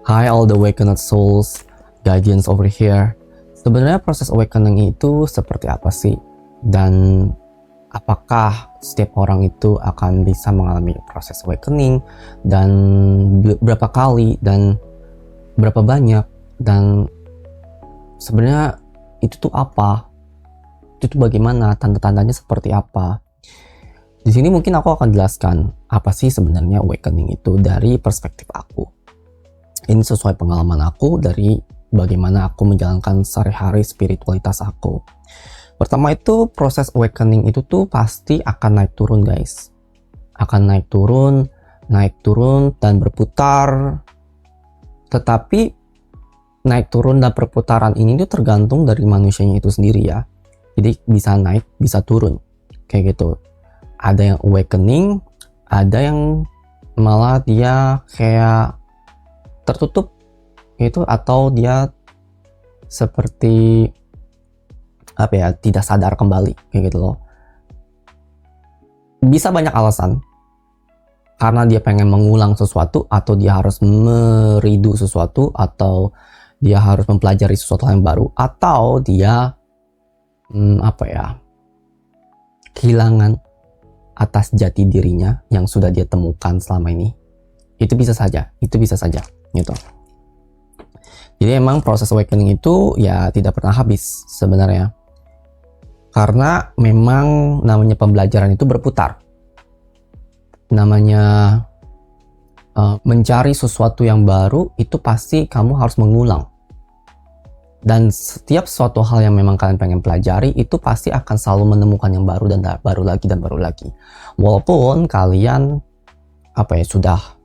Hi all the awakened souls, guardians over here. Sebenarnya proses awakening itu seperti apa sih? Dan apakah setiap orang itu akan bisa mengalami proses awakening? Dan berapa kali? Dan berapa banyak? Dan sebenarnya itu tuh apa? Itu tuh bagaimana? Tanda-tandanya seperti apa? Di sini mungkin aku akan jelaskan apa sih sebenarnya awakening itu dari perspektif aku. Ini sesuai pengalaman aku dari bagaimana aku menjalankan sehari-hari spiritualitas aku. Pertama itu proses awakening itu tuh pasti akan naik turun guys. Akan naik turun dan berputar. Tetapi naik turun dan perputaran ini tuh tergantung dari manusianya itu sendiri ya. Jadi bisa naik, bisa turun. Kayak gitu. Ada yang awakening, ada yang malah dia kayak tertutup itu, atau dia seperti apa ya, tidak sadar kembali kayak gitu loh. Bisa banyak alasan, karena dia pengen mengulang sesuatu, atau dia harus meridu sesuatu, atau dia harus mempelajari sesuatu yang baru, atau dia kehilangan atas jati dirinya yang sudah dia temukan selama ini. Itu bisa saja gitu. Jadi emang proses awakening itu ya tidak pernah habis sebenarnya. Karena memang namanya pembelajaran itu berputar. Namanya mencari sesuatu yang baru itu pasti kamu harus mengulang. Dan setiap suatu hal yang memang kalian pengen pelajari itu pasti akan selalu menemukan yang baru dan baru lagi dan baru lagi. Walaupun kalian sudah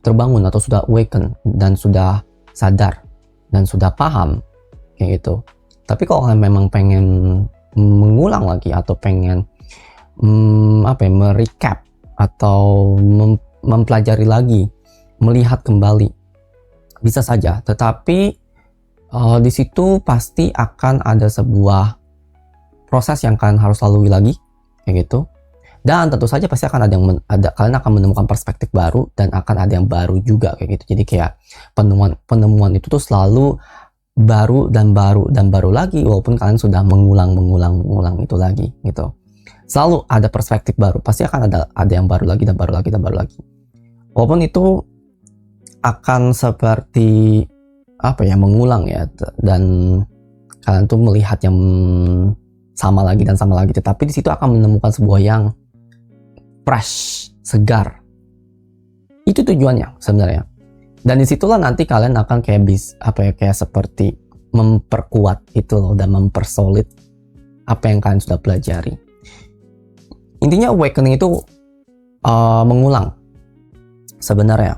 terbangun atau sudah awaken dan sudah sadar dan sudah paham kayak gitu. Tapi kalau kalian memang pengen mengulang lagi atau pengen merecap atau mempelajari lagi, melihat kembali, bisa saja. Tetapi di situ pasti akan ada sebuah proses yang kalian harus lalui lagi kayak gitu. Dan tentu saja pasti akan kalian akan menemukan perspektif baru dan akan ada yang baru juga kayak gitu. Jadi kayak penemuan itu tuh selalu baru dan baru lagi, walaupun kalian sudah mengulang itu lagi gitu. Selalu ada perspektif baru, pasti akan ada yang baru lagi dan baru lagi. Walaupun itu akan seperti mengulang ya, dan kalian tuh melihat yang sama lagi, tetapi di situ akan menemukan sebuah yang fresh, segar. Itu tujuannya sebenarnya. Dan disitulah nanti kalian akan kayak seperti memperkuat itu loh, dan mempersolid apa yang kalian sudah pelajari. Intinya awakening itu mengulang sebenarnya.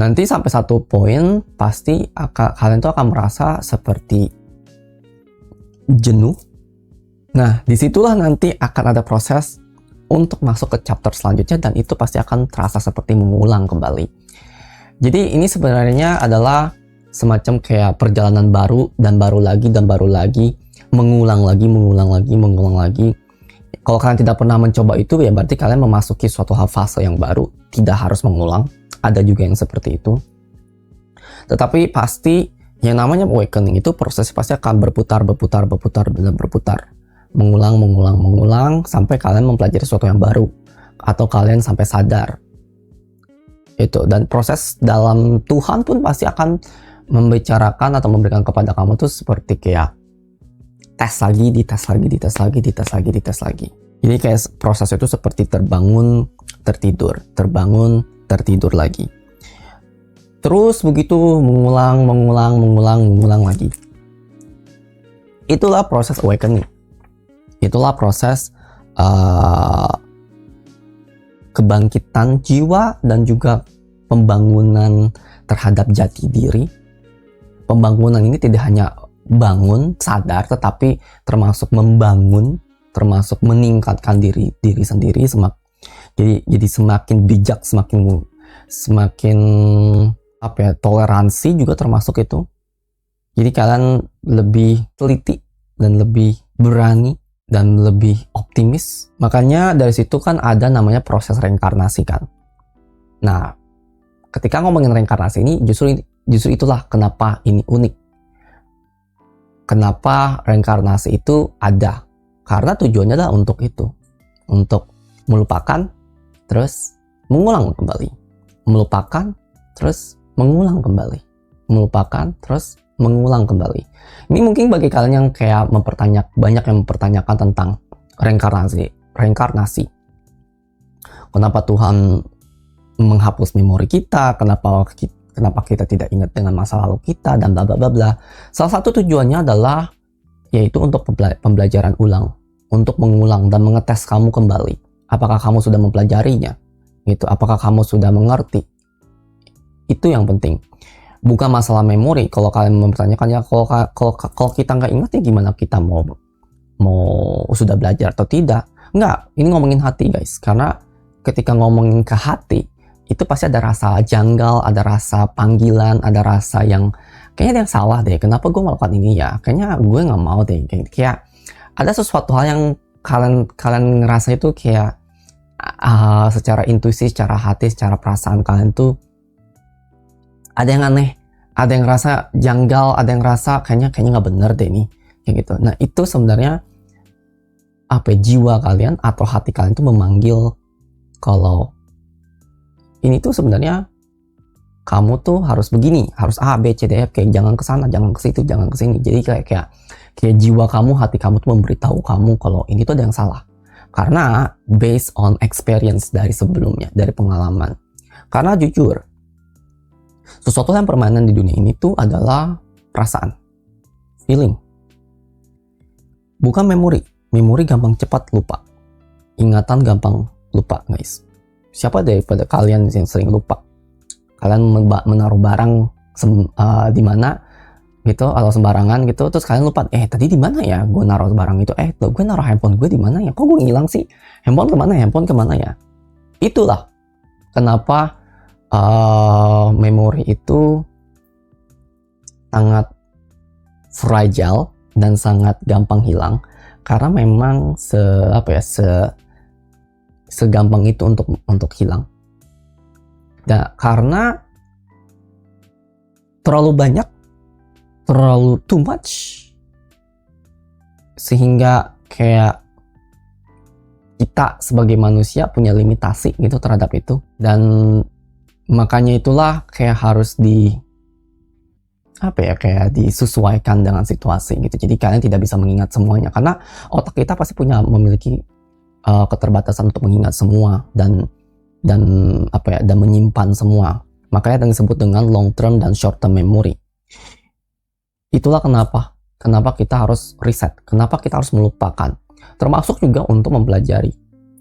Nanti sampai satu poin pasti kalian tuh akan merasa seperti jenuh. Nah, disitulah nanti akan ada proses untuk masuk ke chapter selanjutnya, dan itu pasti akan terasa seperti mengulang kembali. Jadi ini sebenarnya adalah semacam kayak perjalanan baru dan baru lagi, mengulang lagi. Kalau kalian tidak pernah mencoba itu, ya berarti kalian memasuki suatu fase yang baru, tidak harus mengulang. Ada juga yang seperti itu. Tetapi pasti yang namanya awakening itu prosesnya pasti akan berputar. Mengulang sampai kalian mempelajari sesuatu yang baru, atau kalian sampai sadar itu. Dan proses dalam Tuhan pun pasti akan membicarakan atau memberikan kepada kamu tuh seperti kayak dites lagi. Jadi kayak proses itu seperti terbangun, tertidur lagi. Terus begitu mengulang lagi. Itulah proses awakening. Itulah proses kebangkitan jiwa dan juga pembangunan terhadap jati diri. Pembangunan ini tidak hanya bangun, sadar, tetapi termasuk membangun, termasuk meningkatkan diri sendiri. Jadi semakin bijak, semakin toleransi juga termasuk itu. Jadi kalian lebih teliti dan lebih berani dan lebih optimis. Makanya dari situ kan ada namanya proses reinkarnasi kan. Nah, ketika ngomongin reinkarnasi ini justru itulah kenapa ini unik. Kenapa reinkarnasi itu ada? Karena tujuannya adalah untuk itu. Untuk melupakan, terus mengulang kembali. Melupakan, terus mengulang kembali. Melupakan, terus mengulang kembali. Ini mungkin bagi kalian yang kayak banyak yang mempertanyakan tentang reinkarnasi. Kenapa Tuhan menghapus memori kita? Kenapa kita tidak ingat dengan masa lalu kita dan bla bla bla bla. Salah satu tujuannya adalah yaitu untuk pembelajaran ulang, untuk mengulang dan mengetes kamu kembali. Apakah kamu sudah mempelajarinya? Gitu. Apakah kamu sudah mengerti? Itu yang penting. Bukan masalah memori. Kalau kalian mempertanyakan ya, kalau kita nggak ingat ya gimana kita mau sudah belajar atau tidak? Nggak. Ini ngomongin hati guys. Karena ketika ngomongin ke hati, itu pasti ada rasa janggal, ada rasa panggilan, ada rasa yang kayaknya ada yang salah deh. Kenapa gue melakukan ini ya? Kayaknya gue nggak mau deh. Kayak ada sesuatu hal yang kalian ngerasa itu kayak secara intuisi, secara hati, secara perasaan kalian tuh ada yang aneh, ada yang ngerasa janggal, ada yang ngerasa kayaknya nggak bener deh nih, kayak gitu. Nah itu sebenarnya jiwa kalian atau hati kalian tuh memanggil kalau ini tuh sebenarnya kamu tuh harus begini, harus A, B, C, D, F, kayak jangan ke sana, jangan ke situ, jangan ke sini. Jadi kayak jiwa kamu, hati kamu tuh memberitahu kamu kalau ini tuh ada yang salah. Karena based on experience dari sebelumnya, dari pengalaman. Karena jujur, sesuatu yang permanen di dunia ini tuh adalah perasaan, feeling. Bukan memori. Memori gampang cepat lupa. Ingatan gampang lupa, guys. Siapa daripada kalian yang sering lupa? Kalian menaruh barang di mana gitu atau sembarangan gitu, terus kalian lupa, tadi di mana ya gue naruh barang itu, gue naruh handphone gue di mana ya, kok gue ngilang sih, handphone kemana ya. Itulah kenapa memori itu sangat fragile dan sangat gampang hilang, karena memang segampang itu untuk hilang. Dan karena terlalu banyak, terlalu too much, sehingga kayak kita sebagai manusia punya limitasi gitu terhadap itu. Dan makanya itulah kayak harus disesuaikan dengan situasi gitu. Jadi kalian tidak bisa mengingat semuanya, karena otak kita pasti memiliki keterbatasan untuk mengingat semua dan menyimpan semua. Makanya yang disebut dengan long term dan short term memory. Itulah kenapa kita harus reset, kenapa kita harus melupakan. Termasuk juga untuk mempelajari,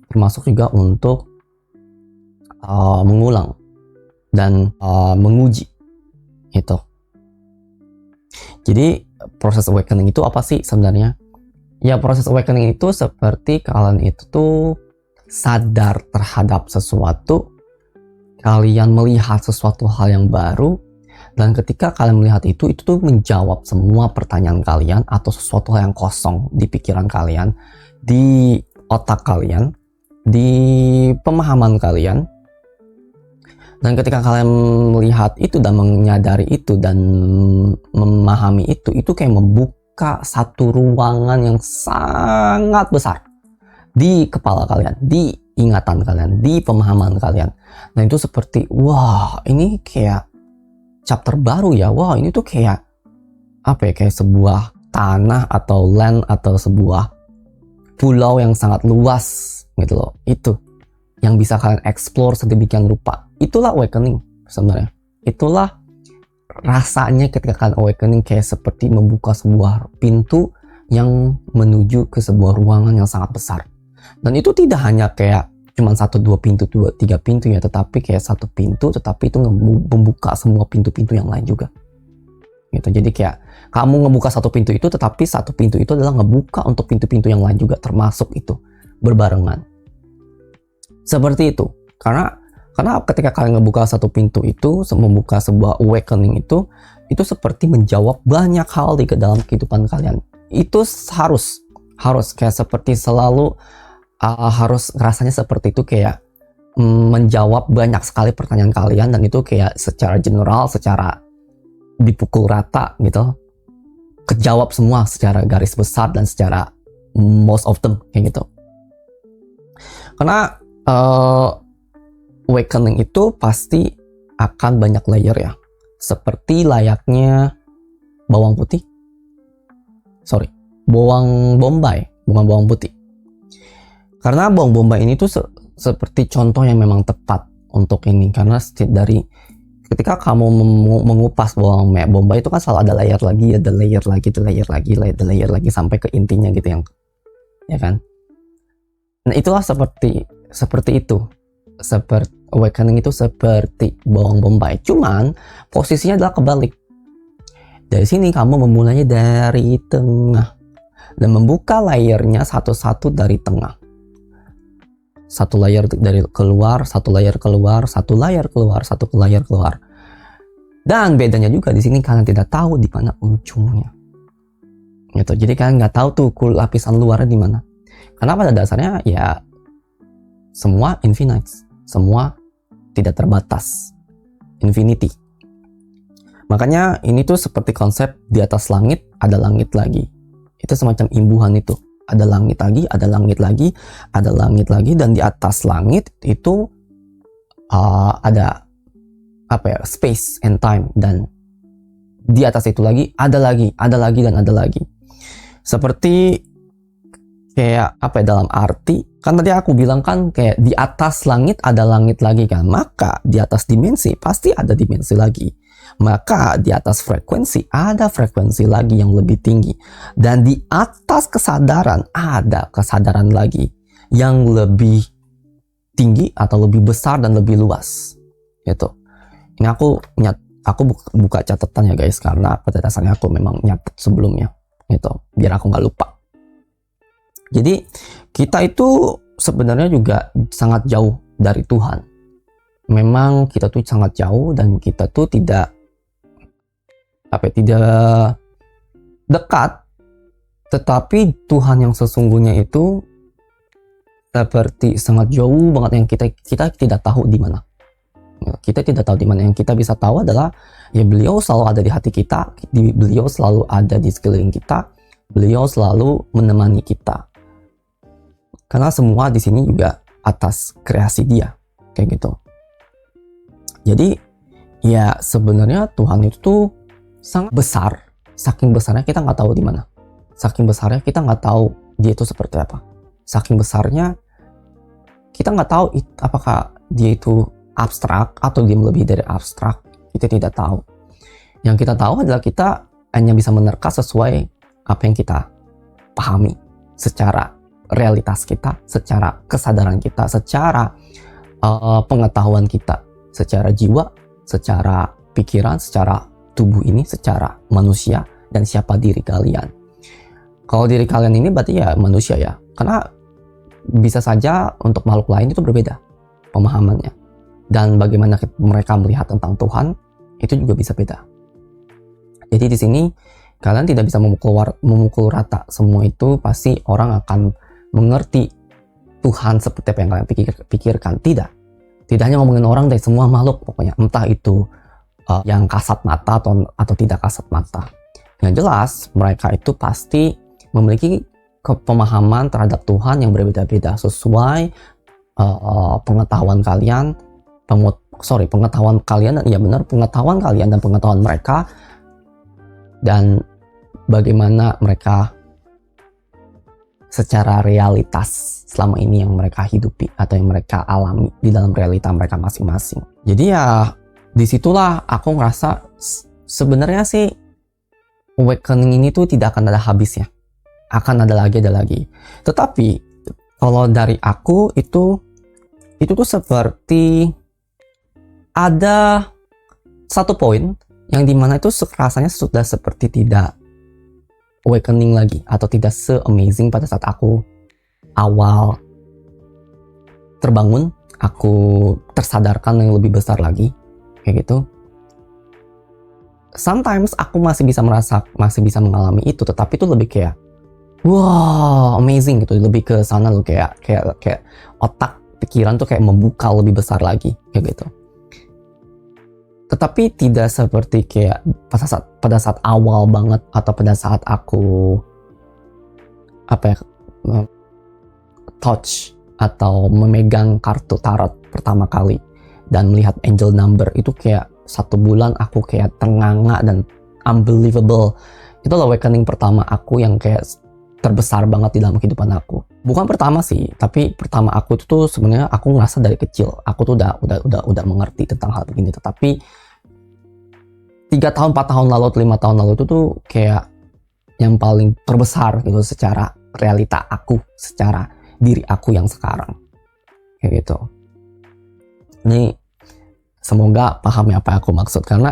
termasuk juga untuk mengulang dan menguji itu. Jadi proses awakening itu apa sih sebenarnya? Ya, proses awakening itu seperti kalian itu tuh sadar terhadap sesuatu, kalian melihat sesuatu hal yang baru, dan ketika kalian melihat itu tuh menjawab semua pertanyaan kalian atau sesuatu hal yang kosong di pikiran kalian, di otak kalian, di pemahaman kalian. Dan ketika kalian melihat itu dan menyadari itu dan memahami itu kayak membuka satu ruangan yang sangat besar di kepala kalian, di ingatan kalian, di pemahaman kalian. Nah itu seperti, wah ini kayak chapter baru ya, wah ini tuh kayak kayak sebuah tanah atau land atau sebuah pulau yang sangat luas gitu loh. Itu yang bisa kalian explore sedemikian rupa. Itulah awakening sebenarnya. Itulah rasanya ketika kalian awakening, kayak seperti membuka sebuah pintu yang menuju ke sebuah ruangan yang sangat besar. Dan itu tidak hanya kayak cuma 1, 2 pintu, 2, 3 pintu ya, tetapi kayak satu pintu, tetapi itu membuka semua pintu-pintu yang lain juga. Gitu. Jadi kayak kamu ngebuka satu pintu itu, tetapi satu pintu itu adalah ngebuka untuk pintu-pintu yang lain juga, termasuk itu berbarengan. Seperti itu. Karena ketika kalian ngebuka satu pintu itu, membuka sebuah awakening itu seperti menjawab banyak hal di dalam kehidupan kalian. Itu harus kayak seperti selalu harus rasanya seperti itu, kayak menjawab banyak sekali pertanyaan kalian, dan itu kayak secara general, secara dipukul rata gitu, kejawab semua secara garis besar dan secara most of them kayak gitu. Karena awakening itu pasti akan banyak layer ya, seperti layaknya bawang bombay, bukan bawang putih. Karena bawang bombay ini tuh seperti contoh yang memang tepat untuk ini, karena dari ketika kamu mengupas bawang bombay itu kan selalu ada layer lagi sampai ke intinya gitu yang, ya kan? Nah itulah seperti itu, seperti awakening itu seperti bawang bombay, cuman posisinya adalah kebalik. Dari sini kamu memulainya dari tengah dan membuka layernya satu-satu dari tengah. Satu layer dari keluar, satu layer keluar, satu layer keluar, satu layer keluar. Dan bedanya juga di sini kalian tidak tahu di mana ujungnya. Gitu. Jadi kalian nggak tahu tuh lapisan luarnya di mana. Karena pada dasarnya ya semua infinite, semua tidak terbatas, infinity. Makanya ini tuh seperti konsep di atas langit ada langit lagi. Itu semacam imbuhan itu. Ada langit lagi, ada langit lagi, ada langit lagi, dan di atas langit itu ada space and time, dan di atas itu lagi, dan ada lagi. Seperti kayak dalam arti, kan tadi aku bilang kan kayak di atas langit ada langit lagi kan, maka di atas dimensi pasti ada dimensi lagi. Maka di atas frekuensi ada frekuensi lagi yang lebih tinggi, dan di atas kesadaran ada kesadaran lagi yang lebih tinggi atau lebih besar dan lebih luas gitu. Ini aku buka catatan ya guys, karena pada dasarnya aku memang nyatet sebelumnya gitu biar aku nggak lupa. Jadi kita itu sebenarnya juga sangat jauh dari Tuhan. Memang kita tuh sangat jauh, dan kita tuh tidak dekat, tetapi Tuhan yang sesungguhnya itu seperti sangat jauh banget yang kita tidak tahu di mana. Kita tidak tahu di mana. Yang kita bisa tahu adalah ya beliau selalu ada di hati kita, beliau selalu ada di sekeliling kita, beliau selalu menemani kita. Karena semua di sini juga atas kreasi dia, kayak gitu. Jadi ya sebenarnya Tuhan itu tuh sangat besar, saking besarnya kita nggak tahu di mana, saking besarnya kita nggak tahu dia itu seperti apa, saking besarnya kita nggak tahu apakah dia itu abstrak atau dia lebih dari abstrak, kita tidak tahu. Yang kita tahu adalah kita hanya bisa menerka sesuai apa yang kita pahami secara realitas kita, secara kesadaran kita, secara pengetahuan kita, secara jiwa, secara pikiran, secara tubuh ini, secara manusia, dan siapa diri kalian. Kalau diri kalian ini berarti ya manusia ya, karena bisa saja untuk makhluk lain itu berbeda pemahamannya, dan bagaimana mereka melihat tentang Tuhan itu juga bisa beda. Jadi di sini kalian tidak bisa memukul rata semua itu. Pasti orang akan mengerti Tuhan seperti apa yang kalian pikirkan. Tidak hanya ngomongin orang, dari semua makhluk pokoknya, entah itu yang kasat mata atau tidak kasat mata. Yang jelas mereka itu pasti memiliki pemahaman terhadap Tuhan yang berbeda-beda sesuai pengetahuan kalian, pengetahuan kalian dan pengetahuan mereka, dan bagaimana mereka secara realitas selama ini yang mereka hidupi atau yang mereka alami di dalam realita mereka masing-masing. Jadi ya disitulah aku ngerasa sebenarnya sih awakening ini tuh tidak akan ada habisnya, akan ada lagi. Tetapi kalau dari aku itu tuh seperti ada satu poin yang dimana itu rasanya sudah seperti tidak awakening lagi, atau tidak se-amazing pada saat aku awal terbangun, aku tersadarkan yang lebih besar lagi kayak gitu. Sometimes aku masih bisa mengalami itu, tetapi itu lebih kayak wow amazing gitu, lebih ke sana loh, kayak otak pikiran tuh kayak membuka lebih besar lagi kayak gitu. Tetapi tidak seperti kayak pada saat awal banget atau pada saat aku touch atau memegang kartu tarot pertama kali dan melihat angel number itu kayak 1 bulan aku kayak ternganga dan unbelievable. Itu awakening pertama aku yang kayak terbesar banget di dalam kehidupan aku. Bukan pertama sih, tapi pertama aku itu tuh sebenarnya aku ngerasa dari kecil aku tuh udah mengerti tentang hal begini. Tetapi 3 tahun, 4 tahun lalu, 5 tahun lalu itu tuh kayak yang paling terbesar gitu secara realita aku, secara diri aku yang sekarang kayak gitu. Ini semoga paham ya apa yang aku maksud, karena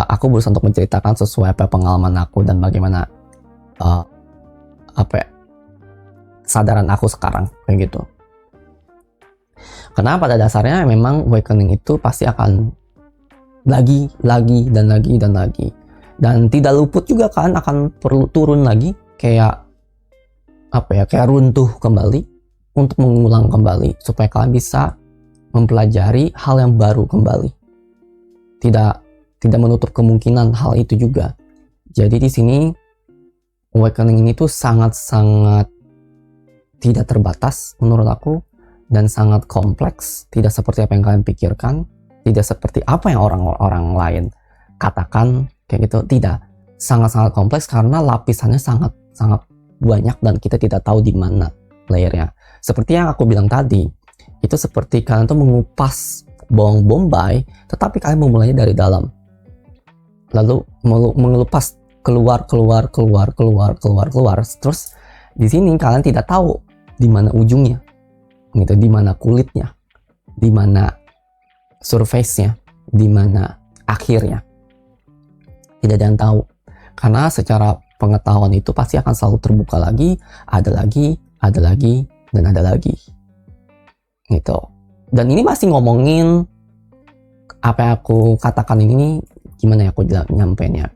aku berusaha untuk menceritakan sesuai apa pengalaman aku dan bagaimana kesadaran aku sekarang kayak gitu. Karena pada dasarnya memang awakening itu pasti akan lagi dan tidak luput juga kan, akan perlu turun lagi kayak kayak runtuh kembali untuk mengulang kembali supaya kalian bisa mempelajari hal yang baru kembali. Tidak menutup kemungkinan hal itu juga. Jadi di sini awakening ini tuh sangat-sangat tidak terbatas menurut aku dan sangat kompleks, tidak seperti apa yang kalian pikirkan, tidak seperti apa yang orang-orang lain katakan kayak gitu. Tidak, sangat-sangat kompleks karena lapisannya sangat banyak dan kita tidak tahu di mana layernya. Seperti yang aku bilang tadi, itu seperti kalian tuh mengupas bawang bombay, tetapi kalian memulainya dari dalam, lalu mengelupas keluar, terus di sini kalian tidak tahu di mana ujungnya, gitu, di mana kulitnya, di mana surface-nya, di mana akhirnya. Tidak ada yang tahu, karena secara pengetahuan itu pasti akan selalu terbuka lagi, ada lagi, dan ada lagi. Gitu. Dan ini masih ngomongin apa yang aku katakan ini, gimana ya aku nyampainya.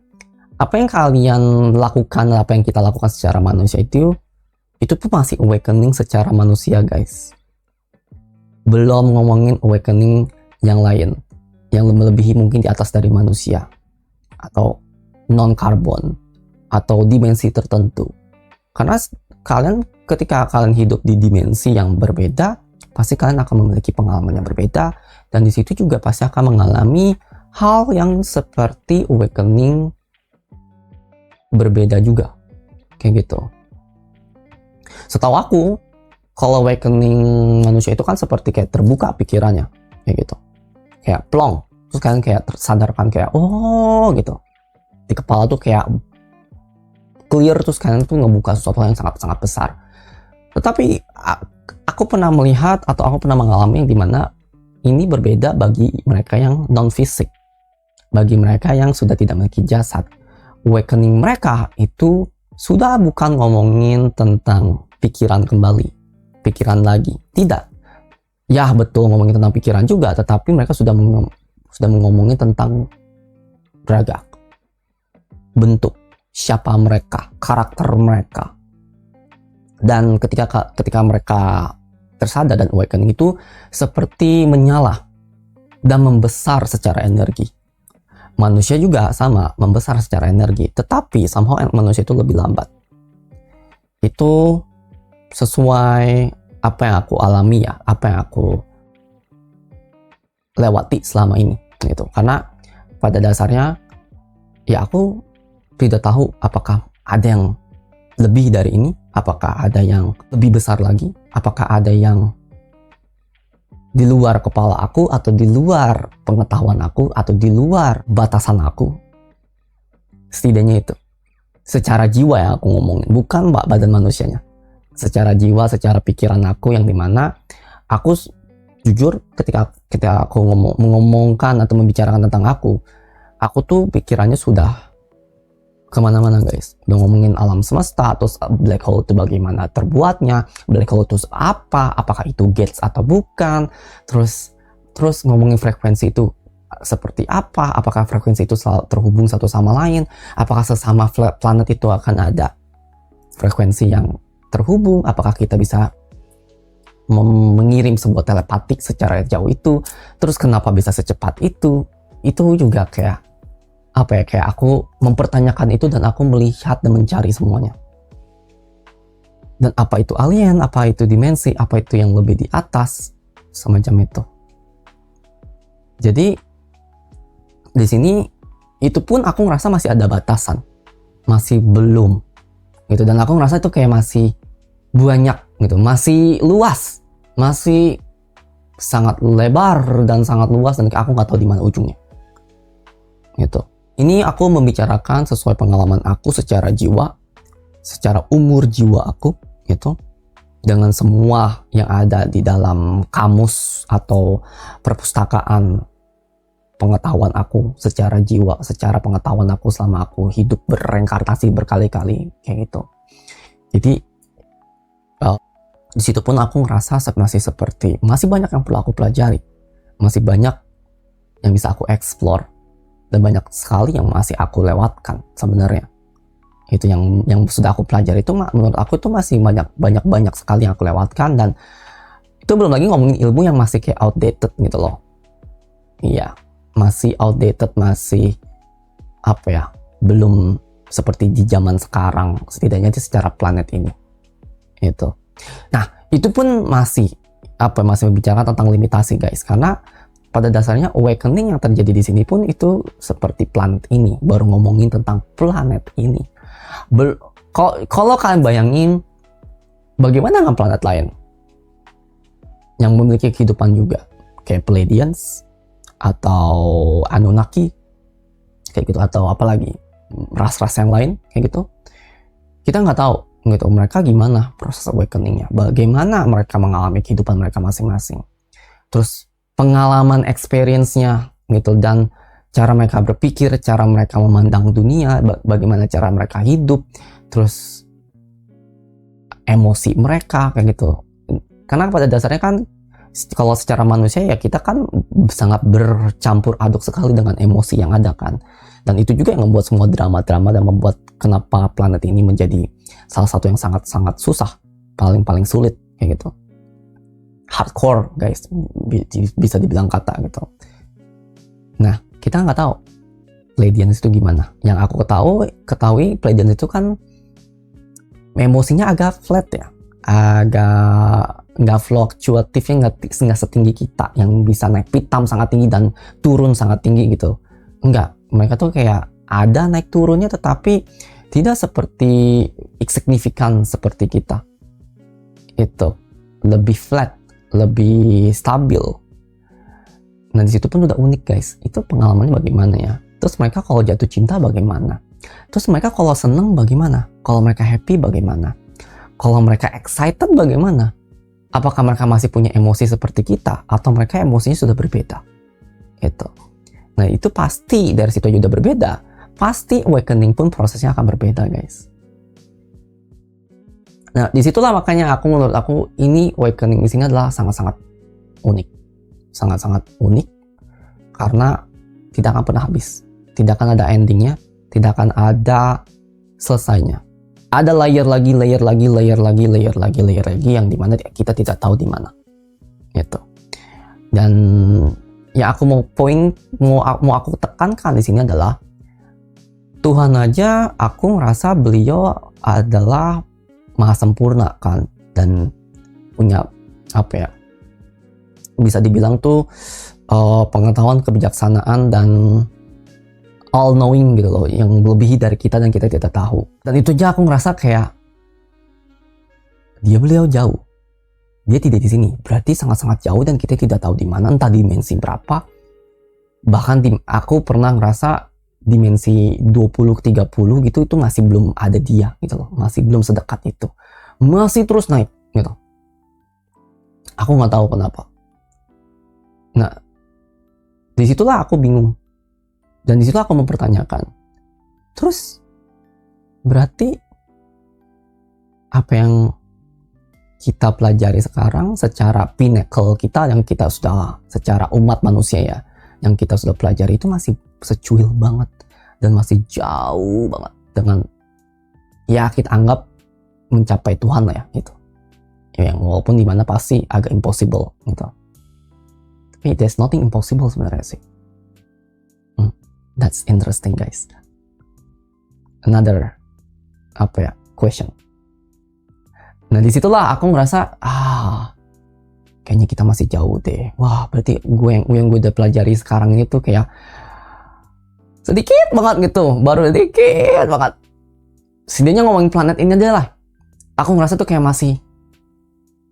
Apa yang kalian lakukan, apa yang kita lakukan secara manusia itu tuh masih awakening secara manusia, guys. Belum ngomongin awakening yang lain, yang melebihi mungkin di atas dari manusia, atau non-karbon, atau dimensi tertentu. Karena ketika kalian hidup di dimensi yang berbeda, pasti kalian akan memiliki pengalaman yang berbeda, dan di situ juga pasti akan mengalami hal yang seperti awakening berbeda juga, kayak gitu. Setahu aku, kalau awakening manusia itu kan seperti kayak terbuka pikirannya, kayak gitu, kayak plong, terus kalian kayak tersadarkan kayak oh gitu, di kepala tuh kayak clear, terus kalian tuh ngebuka sesuatu yang sangat-sangat besar. Tetapi aku pernah melihat atau aku pernah mengalami yang dimana ini berbeda bagi mereka yang non-fisik, bagi mereka yang sudah tidak memiliki jasad. Awakening mereka itu sudah bukan ngomongin tentang pikiran kembali, pikiran lagi, tidak. Ya betul ngomongin tentang pikiran juga, tetapi mereka sudah ngomongin tentang beragak, bentuk, siapa mereka, karakter mereka. Dan ketika mereka tersadar dan awakening itu seperti menyala dan membesar secara energi. Manusia juga sama, membesar secara energi, tetapi somehow manusia itu lebih lambat. Itu sesuai apa yang aku alami ya, apa yang aku lewati selama ini gitu. Karena pada dasarnya ya aku tidak tahu apakah ada yang lebih dari ini, apakah ada yang lebih besar lagi, apakah ada yang di luar kepala aku, atau di luar pengetahuan aku, atau di luar batasan aku. Setidaknya itu secara jiwa yang aku ngomongin, bukan badan manusianya. Secara jiwa, secara pikiran aku, yang dimana aku jujur ketika aku mengomongkan atau membicarakan tentang aku tuh pikirannya sudah kemana-mana, guys. Udah ngomongin alam semesta, terus black hole itu bagaimana terbuatnya, black hole itu apa, apakah itu gates atau bukan, terus ngomongin frekuensi itu seperti apa, apakah frekuensi itu selalu terhubung satu sama lain, apakah sesama planet itu akan ada frekuensi yang terhubung, apakah kita bisa mengirim sebuah telepatik secara jauh itu, terus kenapa bisa secepat itu juga kayak apa ya, kayak aku mempertanyakan itu dan aku melihat dan mencari semuanya. Dan apa itu alien, apa itu dimensi, apa itu yang lebih di atas, semacam itu. Jadi di sini itu pun aku ngerasa masih ada batasan, masih belum gitu, dan aku ngerasa itu kayak masih banyak gitu, masih luas, masih sangat lebar dan sangat luas, dan aku nggak tahu di mana ujungnya gitu. Ini aku membicarakan sesuai pengalaman aku secara jiwa, secara umur jiwa aku gitu, dengan semua yang ada di dalam kamus atau perpustakaan pengetahuan aku secara jiwa, secara pengetahuan aku selama aku hidup berreinkarnasi berkali-kali kayak gitu. Jadi di situ pun aku ngerasa masih seperti masih banyak yang perlu aku pelajari, masih banyak yang bisa aku explore, dan banyak sekali yang masih aku lewatkan sebenarnya. Itu yang sudah aku pelajari itu menurut aku itu masih banyak sekali yang aku lewatkan, dan itu belum lagi ngomongin ilmu yang masih kayak outdated gitu loh. Iya, masih outdated, masih apa ya, belum seperti di zaman sekarang, setidaknya di secara planet ini itu. Nah itu pun masih membicarakan tentang limitasi guys, karena pada dasarnya awakening yang terjadi di sini pun itu seperti planet ini, baru ngomongin tentang planet ini. Kalau kalian bayangin bagaimana dengan planet lain yang memiliki kehidupan juga, kayak Pleiadians atau Anunnaki kayak gitu, atau apalagi ras-ras yang lain kayak gitu, kita nggak tahu gitu mereka gimana proses awakeningnya, bagaimana mereka mengalami kehidupan mereka masing-masing, terus pengalaman experience-nya gitu, dan cara mereka berpikir, cara mereka memandang dunia, bagaimana cara mereka hidup, terus emosi mereka kayak gitu. Karena pada dasarnya kan kalau secara manusia ya kita kan sangat bercampur aduk sekali dengan emosi yang ada kan, dan itu juga yang membuat semua drama-drama dan membuat kenapa planet ini menjadi salah satu yang sangat-sangat susah, paling sulit kayak gitu, hardcore guys, bisa dibilang kata gitu. Nah kita nggak tahu Pleiadians itu gimana. Yang aku ketahui Pleiadians itu kan emosinya agak flat ya, agak nggak fluktuatifnya, nggak setinggi kita yang bisa naik pitam sangat tinggi dan turun sangat tinggi gitu. Enggak, mereka tuh kayak ada naik turunnya, tetapi tidak seperti signifikan seperti kita. Itu lebih flat, lebih stabil. Nah di situ pun udah unik guys. Itu pengalamannya bagaimana ya? Terus mereka kalau jatuh cinta bagaimana? Terus mereka kalau seneng bagaimana? Kalau mereka happy bagaimana? Kalau mereka excited bagaimana? Apakah mereka masih punya emosi seperti kita, atau mereka emosinya sudah berbeda? Itu. Nah itu pasti dari situ aja udah berbeda. Pasti awakening pun prosesnya akan berbeda guys. Nah disitulah makanya menurut aku ini awakening di sini adalah sangat-sangat unik, sangat-sangat unik, karena tidak akan pernah habis, tidak akan ada endingnya, tidak akan ada selesainya. Ada layer lagi yang dimana kita tidak tahu di mana. Gitu. Dan ya aku mau aku tekankan di sini adalah Tuhan aja aku ngerasa beliau adalah maha sempurna kan, dan punya apa ya, bisa dibilang tuh pengetahuan, kebijaksanaan, dan all knowing gitu loh, yang melebihi dari kita dan kita tidak tahu. Dan itu aja aku ngerasa kayak beliau jauh, dia tidak di sini, berarti sangat-sangat jauh dan kita tidak tahu di mana, entah dimensi berapa. Bahkan aku pernah ngerasa dimensi 20-30 gitu, itu masih belum ada dia gitu loh, masih belum sedekat itu, masih terus naik gitu. Aku nggak tahu kenapa. Nah disitulah aku bingung, dan disitulah aku mempertanyakan, terus berarti apa yang kita pelajari sekarang secara pinnacle kita, yang kita sudah secara umat manusia ya, yang kita sudah pelajari itu masih secuil banget dan masih jauh banget dengan ya kita anggap mencapai Tuhan lah ya gitu. yang walaupun dimana pasti agak impossible gitu. Tapi there's nothing impossible sebenarnya sih. That's interesting guys. Another question. Nah disitulah aku ngerasa kayaknya kita masih jauh deh. Wah berarti yang gue udah pelajari sekarang ini tuh kayak sedikit banget gitu, baru sedikit banget. Setidaknya ngomongin planet ini aja lah. Aku ngerasa tuh kayak masih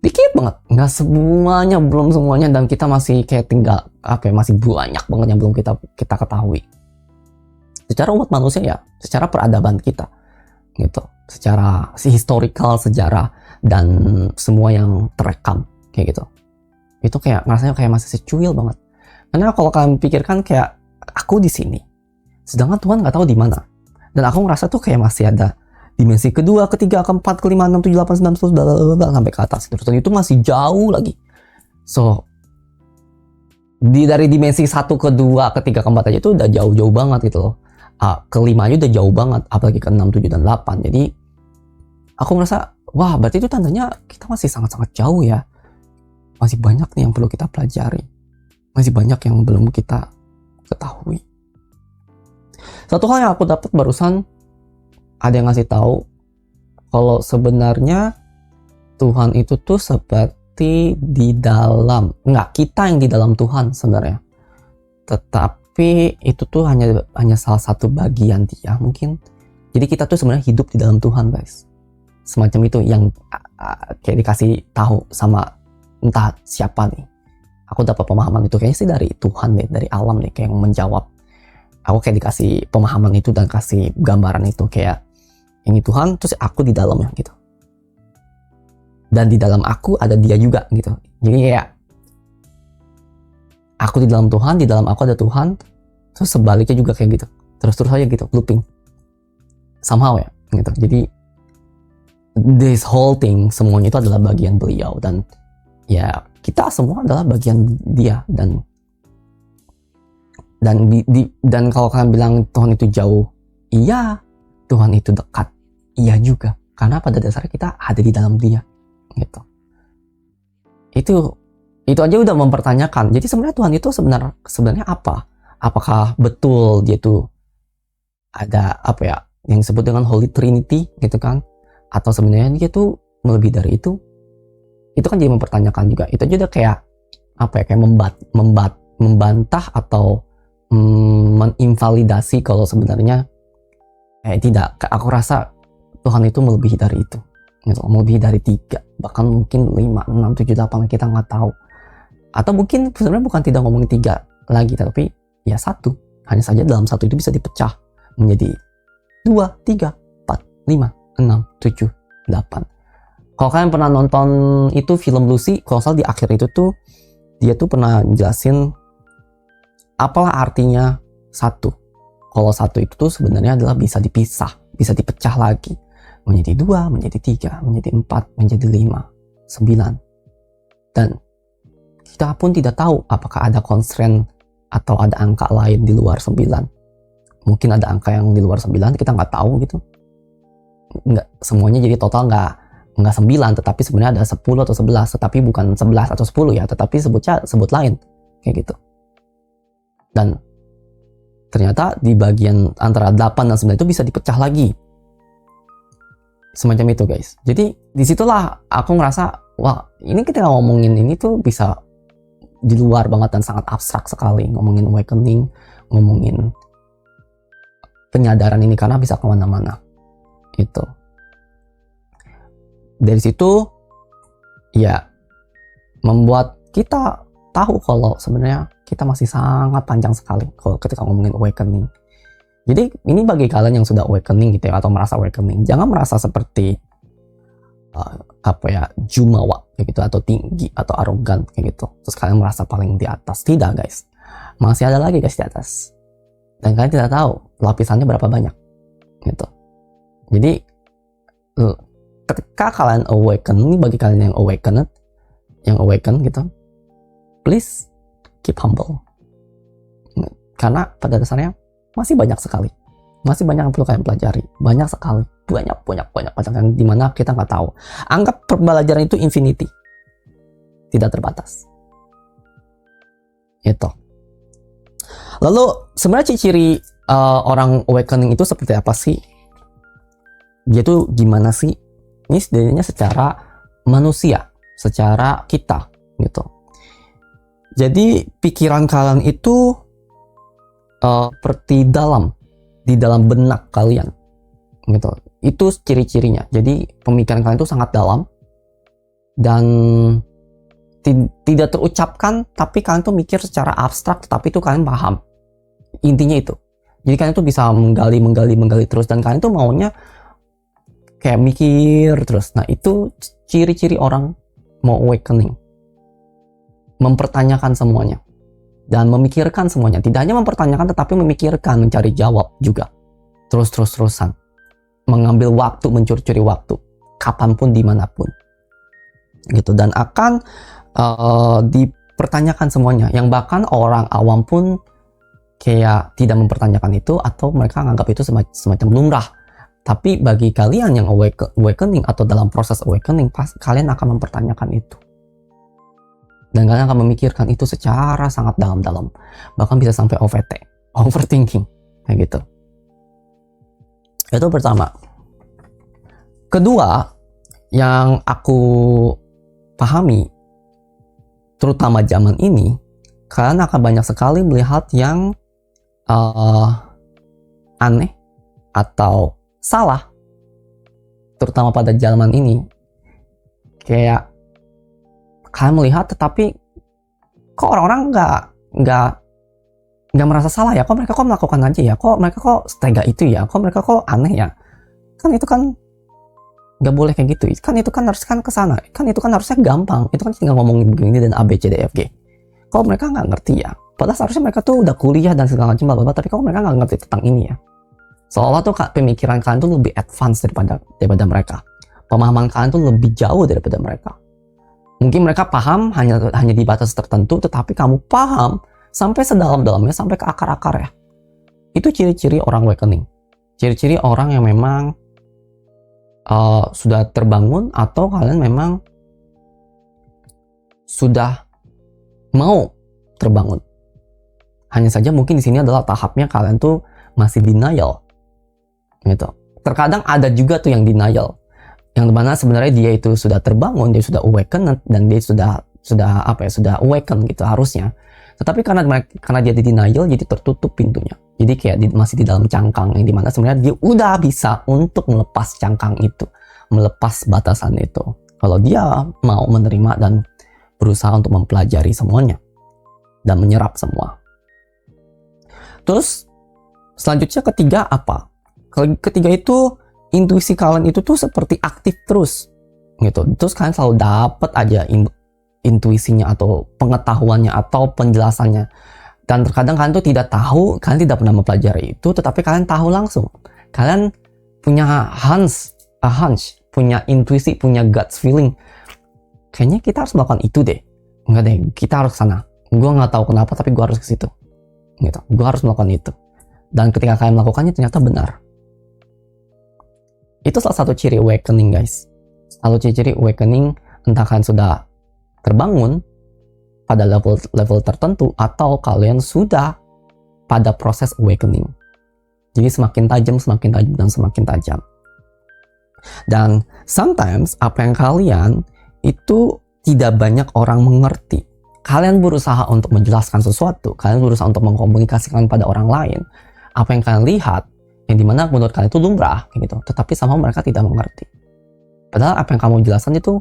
dikit banget, nggak semuanya, belum semuanya, dan kita masih kayak tinggal masih banyak banget yang belum kita ketahui. Secara umat manusia ya, secara peradaban kita, gitu, secara historical sejarah dan semua yang terekam kayak gitu. Itu kayak rasanya kayak masih secuil banget. Karena kalau kalian pikirkan kayak aku di sini, sedangkan Tuhan nggak tahu di mana. Dan aku ngerasa tuh kayak masih ada dimensi kedua, ketiga, keempat, kelima, enam, tujuh, delapan, sembilan, 10, blablabla, sampai ke atas. Terus itu masih jauh lagi. So, dari dimensi 1, ke 2, ke 3, ke 4 aja itu udah jauh-jauh banget gitu loh. Kelima aja udah jauh banget, apalagi ke 6, 7, dan 8. Jadi, aku merasa, wah berarti itu tandanya kita masih sangat-sangat jauh ya. Masih banyak nih yang perlu kita pelajari. Masih banyak yang belum kita ketahui. Satu hal yang aku dapat barusan, ada yang ngasih tahu kalau sebenarnya Tuhan itu tuh seperti di dalam, kita yang di dalam Tuhan sebenarnya, tetapi itu tuh hanya salah satu bagian Dia mungkin. Jadi kita tuh sebenarnya hidup di dalam Tuhan guys, semacam itu yang kayak dikasih tahu sama entah siapa nih. Aku dapat pemahaman itu kayaknya sih dari Tuhan deh, dari alam nih, kayak yang menjawab. Aku kayak dikasih pemahaman itu dan kasih gambaran itu kayak ini Tuhan, terus aku di dalamnya gitu. Dan di dalam aku ada Dia juga gitu. Jadi kayak aku di dalam Tuhan, di dalam aku ada Tuhan, terus sebaliknya juga kayak gitu. Terus aja gitu, looping. Somehow ya gitu. Jadi this whole thing semuanya itu adalah bagian Beliau, dan ya kita semua adalah bagian Dia. Dan kalau kalian bilang Tuhan itu jauh, iya. Tuhan itu dekat, iya juga, karena pada dasarnya kita ada di dalam Dia gitu. Itu aja udah mempertanyakan. Jadi sebenarnya Tuhan itu sebenarnya apa? Apakah betul Dia tuh ada yang disebut dengan Holy Trinity gitu kan? Atau sebenarnya Dia tuh lebih dari itu? Itu kan jadi mempertanyakan juga. Itu aja udah kayak kayak membantah atau menginvalidasi kalau sebenarnya tidak. Aku rasa Tuhan itu melebihi dari itu gitu, melebihi dari 3, bahkan mungkin 5, 6, 7, 8, kita nggak tahu. Atau mungkin sebenarnya bukan tidak ngomongin 3 lagi, tapi ya 1, hanya saja dalam 1 itu bisa dipecah menjadi 2, 3, 4, 5, 6, 7, 8. Kalau kalian pernah nonton itu film Lucy, kalau salah di akhir itu tuh dia tuh pernah jelasin apalah artinya 1. Kalau 1 itu tuh sebenarnya adalah bisa dipisah, bisa dipecah lagi menjadi 2, menjadi 3, menjadi 4, menjadi 5, 9. Dan kita pun tidak tahu apakah ada constraint atau ada angka lain di luar 9. Mungkin ada angka yang di luar 9, kita nggak tahu gitu. Nggak semuanya jadi total nggak 9, tetapi sebenarnya ada 10 atau 11, tetapi bukan 11 atau 10 ya, tetapi sebut lain kayak gitu. Dan ternyata di bagian antara 8 dan 9 itu bisa dipecah lagi. Semacam itu guys. Jadi disitulah aku ngerasa, wah ini kita ngomongin ini tuh bisa di luar banget dan sangat abstrak sekali. Ngomongin awakening, ngomongin penyadaran ini, karena bisa kemana-mana. Itu. Dari situ ya membuat kita tahu kalau sebenarnya kita masih sangat panjang sekali kalau ketika ngomongin awakening. Jadi ini bagi kalian yang sudah awakening gitu ya, atau merasa awakening, jangan merasa seperti jumawa kayak gitu, atau tinggi atau arogan kayak gitu, terus kalian merasa paling di atas. Tidak guys, masih ada lagi guys di atas, dan kalian tidak tahu lapisannya berapa banyak gitu. Jadi ketika kalian awaken, ini bagi kalian yang awaken gitu, please keep humble, karena pada dasarnya masih banyak sekali Masih banyak yang perlu kalian pelajari. Banyak sekali. Banyak yang dimana kita nggak tahu. Anggap pembelajaran itu infinity. Tidak terbatas. Itu. Lalu sebenarnya ciri-ciri orang awakening itu seperti apa sih? Dia tuh gimana sih? Ini sebenarnya secara manusia, secara kita gitu. Jadi pikiran kalian itu seperti di dalam benak kalian gitu. Itu ciri-cirinya. Jadi pemikiran kalian itu sangat dalam dan tidak terucapkan, tapi kalian tuh mikir secara abstrak, tapi itu kalian paham. Intinya itu. Jadi kalian tuh bisa menggali terus, dan kalian tuh maunya kayak mikir terus. Nah, itu ciri-ciri orang mau awakening. Mempertanyakan semuanya dan memikirkan semuanya. Tidak hanya mempertanyakan, tetapi memikirkan, mencari jawab juga. Terus-terusan. Mengambil waktu, mencuri-curi waktu. Kapanpun, dimanapun. Gitu. Dan akan dipertanyakan semuanya. Yang bahkan orang awam pun kayak tidak mempertanyakan itu, atau mereka menganggap itu semacam lumrah. Tapi bagi kalian yang awakening atau dalam proses awakening, kalian akan mempertanyakan itu. Dan kalian akan memikirkan itu secara sangat dalam-dalam. Bahkan bisa sampai OVT, overthinking. Kayak gitu. Itu pertama. Kedua, yang aku pahami, terutama zaman ini, kalian akan banyak sekali melihat yang aneh atau salah, terutama pada zaman ini. Kayak kalian melihat, tetapi kok orang-orang nggak merasa salah ya? Kok mereka melakukan aja ya? Kok mereka setega itu ya? Kok mereka aneh ya? Kan itu kan nggak boleh kayak gitu. Kan itu kan harus ke sana. Kan itu kan harusnya gampang. Itu kan tinggal ngomongin begini dan A, B, C, D, F, G. Kok mereka nggak ngerti ya? Padahal seharusnya mereka tuh udah kuliah dan segala macam, tapi kok mereka nggak ngerti tentang ini ya? Seolah tuh pemikiran kalian tuh lebih advance daripada mereka. Pemahaman kalian tuh lebih jauh daripada mereka. Mungkin mereka paham hanya di batas tertentu, tetapi kamu paham sampai sedalam-dalamnya, sampai ke akar-akar ya. Itu ciri-ciri orang awakening. Ciri-ciri orang yang memang sudah terbangun, atau kalian memang sudah mau terbangun. Hanya saja mungkin di sini adalah tahapnya kalian tuh masih denial. Gitu. Terkadang ada juga tuh yang denial, yang dimana sebenarnya dia itu sudah terbangun, dia sudah awaken, dan dia sudah awaken gitu harusnya. Tetapi karena dia di denial, jadi tertutup pintunya. Jadi kayak masih di dalam cangkang, yang dimana sebenarnya dia udah bisa untuk melepas cangkang itu, melepas batasan itu. Kalau dia mau menerima dan berusaha untuk mempelajari semuanya dan menyerap semua. Terus selanjutnya ketiga apa? Ketiga itu intuisi kalian itu tuh seperti aktif terus gitu. Terus kalian selalu dapat aja intuisinya atau pengetahuannya atau penjelasannya. Dan terkadang kalian tuh tidak tahu, kalian tidak pernah mempelajari itu, tetapi kalian tahu langsung. Kalian punya hunch, punya intuisi, punya gut feeling. Kayaknya kita harus melakukan itu deh. Enggak deh, kita harus ke sana. Gue nggak tahu kenapa, tapi gue harus ke situ. Gitu. Gue harus melakukan itu. Dan ketika kalian melakukannya, ternyata benar. Itu salah satu ciri awakening, guys. Lalu ciri awakening, entah kalian sudah terbangun pada level tertentu, atau kalian sudah pada proses awakening. Jadi semakin tajam, dan semakin tajam. Dan sometimes apa yang kalian itu tidak banyak orang mengerti. Kalian berusaha untuk menjelaskan sesuatu, kalian berusaha untuk mengkomunikasikan pada orang lain apa yang kalian lihat, yang dimana menurut kalian itu lumrah gitu, tetapi sama mereka tidak mengerti. Padahal apa yang kamu jelaskan itu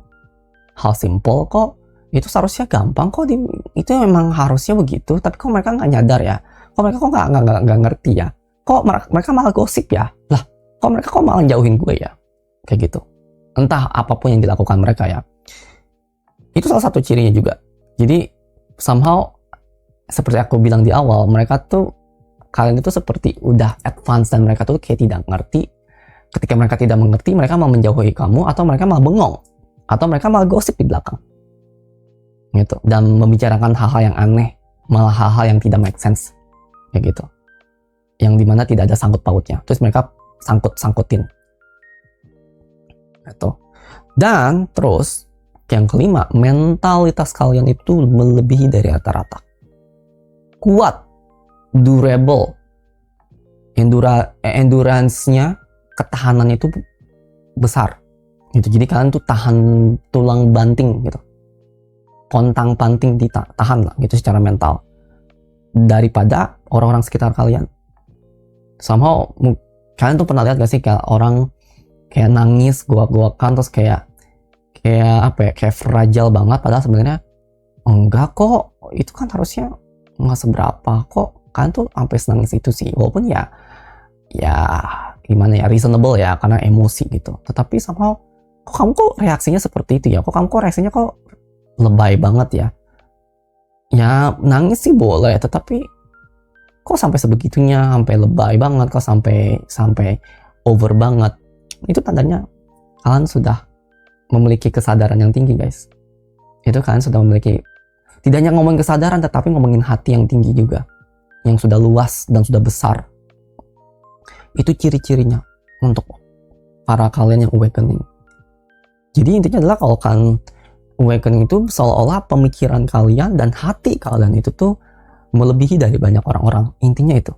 hal simple kok, itu seharusnya gampang kok, itu memang harusnya begitu, tapi kok mereka nggak nyadar ya, kok mereka nggak ngerti ya, kok mereka malah gosip ya, lah kok mereka malah jauhin gue ya, kayak gitu. Entah apapun yang dilakukan mereka ya, itu salah satu cirinya juga. Jadi somehow seperti aku bilang di awal, mereka tuh, kalian itu seperti udah advance dan mereka tuh kayak tidak ngerti. Ketika mereka tidak mengerti, mereka malah menjauhi kamu, atau mereka malah bengong, atau mereka malah gosip di belakang gitu, dan membicarakan hal-hal yang aneh, malah hal-hal yang tidak make sense kayak gitu. yang dimana tidak ada sangkut pautnya, terus mereka sangkut-sangkutin gitu. Dan terus yang kelima, mentalitas kalian itu melebihi dari rata-rata, kuat, durable, endurance-nya, ketahanannya itu besar gitu. Jadi kalian tuh tahan tulang banting gitu, pontang panting ditahan lah gitu secara mental daripada orang-orang sekitar kalian. Somehow kalian tuh pernah lihat gak sih kayak orang kayak nangis goak-goakan terus kayak apa ya, kayak fragile banget, padahal sebenarnya enggak kok, itu kan harusnya nggak seberapa kok, kalian tuh sampai senangis itu sih, walaupun ya gimana ya, reasonable ya karena emosi gitu, tetapi somehow kok kamu kok reaksinya seperti itu ya, kok kamu kok reaksinya kok lebay banget ya nangis sih boleh, tetapi kok sampai sebegitunya, sampai lebay banget, kok sampai over banget. Itu tandanya kalian sudah memiliki kesadaran yang tinggi, guys. Itu kalian sudah memiliki, tidak hanya ngomongin kesadaran, tetapi ngomongin hati yang tinggi juga, yang sudah luas dan sudah besar. Itu ciri-cirinya untuk para kalian yang awakening. Jadi intinya adalah kalau kalian awakening itu seolah-olah pemikiran kalian dan hati kalian itu tuh melebihi dari banyak orang-orang. Intinya itu.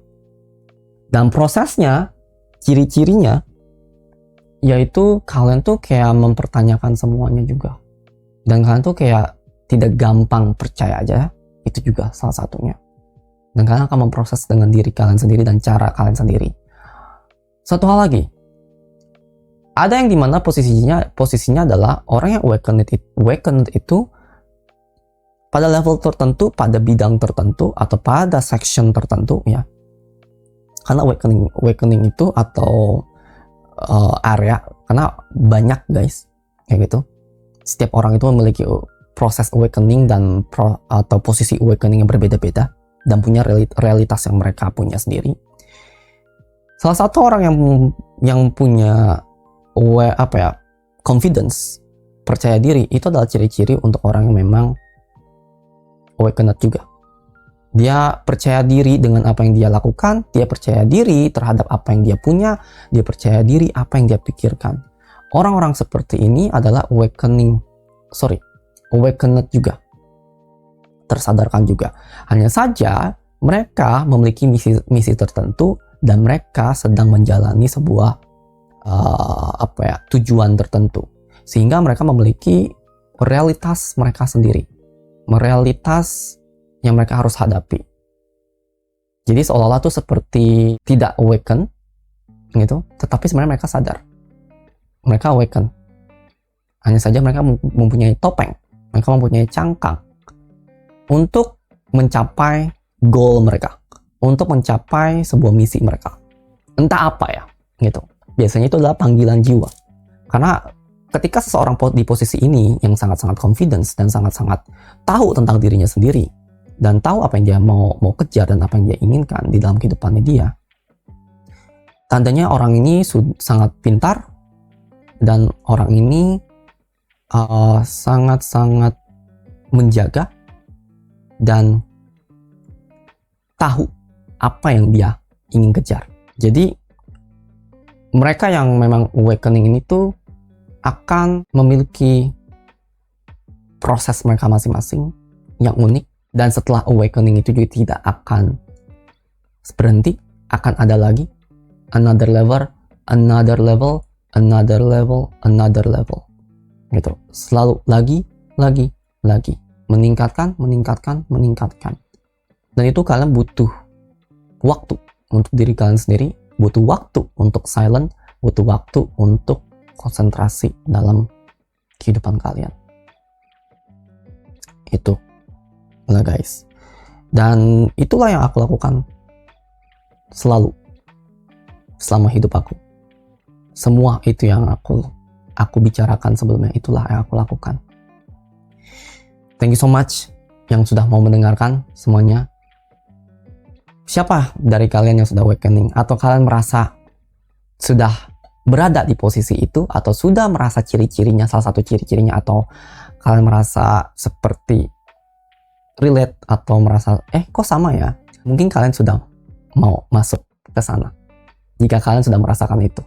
Dan prosesnya, ciri-cirinya, yaitu kalian tuh kayak mempertanyakan semuanya juga. Dan kalian tuh kayak tidak gampang percaya aja. Itu juga salah satunya. Dan kalian akan memproses dengan diri kalian sendiri dan cara kalian sendiri. Satu hal lagi. Ada yang dimana posisinya adalah orang yang awakened itu pada level tertentu, pada bidang tertentu, atau pada section tertentu ya. Karena awakening itu atau area, karena banyak guys kayak gitu. Setiap orang itu memiliki proses awakening dan atau posisi awakening yang berbeda-beda dan punya realitas yang mereka punya sendiri. Salah satu orang yang punya confidence, percaya diri, itu adalah ciri-ciri untuk orang yang memang awakened juga. Dia percaya diri dengan apa yang dia lakukan, dia percaya diri terhadap apa yang dia punya, dia percaya diri apa yang dia pikirkan. Orang-orang seperti ini adalah awakened juga. Tersadarkan juga. Hanya saja mereka memiliki misi tertentu dan mereka sedang menjalani sebuah tujuan tertentu. Sehingga mereka memiliki realitas mereka sendiri. Realitas yang mereka harus hadapi. Jadi seolah-olah tuh seperti tidak awaken gitu, tetapi sebenarnya mereka sadar. Mereka awaken. Hanya saja mereka mempunyai topeng, mereka mempunyai cangkang untuk mencapai goal mereka, untuk mencapai sebuah misi mereka. Entah apa ya, gitu. Biasanya itu adalah panggilan jiwa. Karena ketika seseorang di posisi ini yang sangat-sangat confidence dan sangat-sangat tahu tentang dirinya sendiri, dan tahu apa yang dia mau kejar dan apa yang dia inginkan di dalam kehidupannya dia, tandanya orang ini sangat pintar dan orang ini sangat-sangat menjaga dan tahu apa yang dia ingin kejar. Jadi mereka yang memang awakening ini tuh akan memiliki proses mereka masing-masing yang unik. Dan setelah awakening itu juga tidak akan berhenti, akan ada lagi another level, another level, another level, another level. Gitu. Selalu lagi, meningkatkan. Dan itu kalian butuh waktu untuk diri kalian sendiri, butuh waktu untuk silent, butuh waktu untuk konsentrasi dalam kehidupan kalian. Itu lah guys. Dan itulah yang aku lakukan selalu selama hidup aku. Semua itu yang aku bicarakan sebelumnya, itulah yang aku lakukan. Thank you so much yang sudah mau mendengarkan semuanya. Siapa dari kalian yang sudah awakening, atau kalian merasa sudah berada di posisi itu, atau sudah merasa ciri-cirinya, salah satu ciri-cirinya, atau kalian merasa seperti relate atau merasa kok sama ya, mungkin kalian sudah mau masuk ke sana. Jika kalian sudah merasakan itu.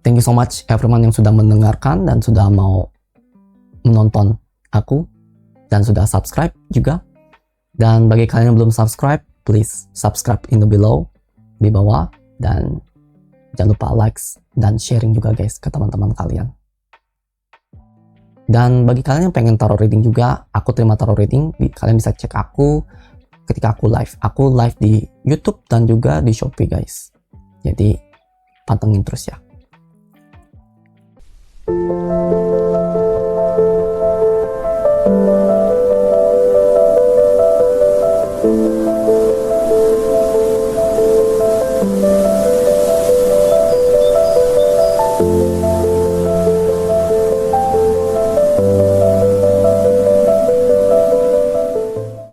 Thank you so much everyone yang sudah mendengarkan dan sudah mau menonton aku dan sudah subscribe juga. Dan bagi kalian yang belum subscribe, please subscribe in the below, di bawah, dan jangan lupa likes dan sharing juga guys ke teman-teman kalian. Dan bagi kalian yang pengen tarot reading juga, aku terima tarot reading. Kalian bisa cek aku ketika aku live. Aku live di YouTube dan juga di Shopee guys. Jadi pantengin terus ya.